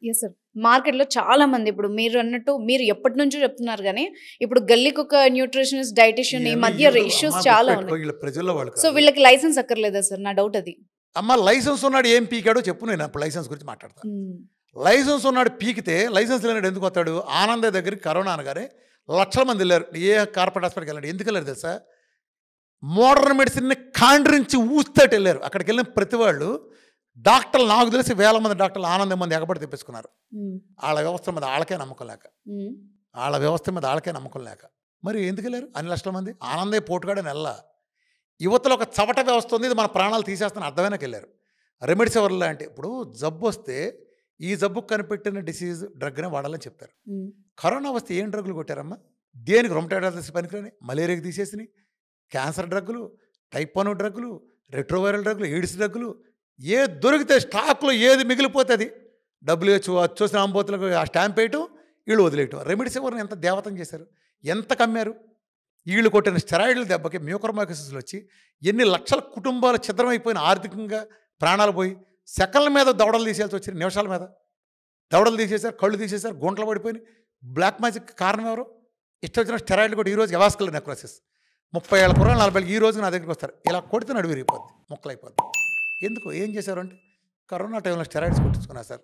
Yes sir. మార్కెట్‌లో చాలా మంది ఇప్పుడు మీరన్నట్టు మీరు ఎప్పటినుంచో చెప్తున్నారు గానీ, ఇప్పుడు గల్లీకొక న్యూట్రిషనిస్ట్, డైటీషియన్ ఈ మధ్య ఇష్యూస్ చాలా ఉన్నాయి. వీళ్ళ ప్రజల్లో వాళ్ళు సో, కాదు. వీళ్ళకి లైసెన్స్ అక్కర్లేదా సార్? నా డౌట్ అది. అమ్మ లైసెన్స్ ఉన్నాడు ఏం పీకాడో చెప్పు, నేను అప్పుడు లైసెన్స్ గురించి మాట్లాడతా. లైసెన్స్ ఉన్నాడు పీకితే లైసెన్స్ లేనాడు ఎందుకు వస్తాడు? ఆనంద దగ్గరికి కరోనా అనగానే లక్షల మంది వెళ్ళారు. ఏ కార్పొరేట్ హాస్పిటల్కి వెళ్ళాడు? ఎందుకు వెళ్ళారు తెలుసా? మోడర్న్ మెడిసిన్ని కాండ్రించి ఊస్తేటి వెళ్ళారు. అక్కడికి వెళ్ళిన ప్రతి వాళ్ళు డాక్టర్లు, నాకు తెలిసి వేల మంది డాక్టర్లు ఆనందం మంది ఎగబడి తెప్పించుకున్నారు. వాళ్ళ వ్యవస్థ మీద వాళ్ళకే నమ్మకం లేక, వాళ్ళ వ్యవస్థ మీద వాళ్ళకే నమ్మకం లేక. మరి ఎందుకు వెళ్ళారు అన్ని లక్షల మంది? ఆనందే పోటుగాడే నెల యువతలో ఒక చవట వ్యవస్థ ఉంది, ఇది మన ప్రాణాలు తీసేస్తాను అర్థమైనాకి వెళ్ళారు. రెమెడిసివర్ లాంటి ఇప్పుడు జబ్బు వస్తే ఈ జబ్బుకు కనిపెట్టిన డిసీజ్ డ్రగ్నే వాడాలని చెప్తారు. కరోనా వస్తే ఏం డ్రగ్గులు కొట్టారమ్మా? దేనికి? రొమటైటిస్ పనికిరాని, మలేరియాకి తీసేసినాయి, క్యాన్సర్ డ్రగ్గులు, టైప్ 1 డ్రగ్గులు, రెట్రోవైరల్ డ్రగ్గులు, ఎయిడ్స్ డ్రగ్గులు, ఏది దొరికితే స్టాక్లో ఏది మిగిలిపోతే అది WHO చూసిన ఆంబోతులకు ఆ స్టాంప్ వేయటం, వీళ్ళు వదిలేయటం. రెమెడిసివర్ని ఎంత దేవతం చేశారు, ఎంత కమ్మారు. వీళ్ళు కొట్టిన స్టెరాయిడ్ల దెబ్బకి మ్యూకర్మైకోసిస్లు వచ్చి ఎన్ని లక్షల కుటుంబాలు ఛిద్రమైపోయిన, ఆర్థికంగా ప్రాణాలు పోయి, సెకన్ల మీద దవడలు తీసేయాల్సి వచ్చింది, నిమిషాల మీద దవడలు తీసేశారు, కళ్ళు తీసేశారు, గుంటలు పడిపోయినాయి. బ్లాక్ మ్యాజిక్ కారణం ఎవరు? ఇష్టం వచ్చిన స్టెరాయిడ్లు కొట్టి ఈరోజు ఎవాస్కులర్ నెక్రోసిస్ 30 ఏళ్ళ కుర్రాళ్ళు 40 ఏళ్ళకి ఈ రోజు నా దగ్గరికి వస్తారు, ఇలా కొడితే నడువు విరిగిపోద్ది, మొక్కలైపోద్ది. ఎందుకు? ఏం చేశారు అంటే కరోనా టైంలో స్టెరాయిడ్స్ కొట్టించుకున్నారు సార్.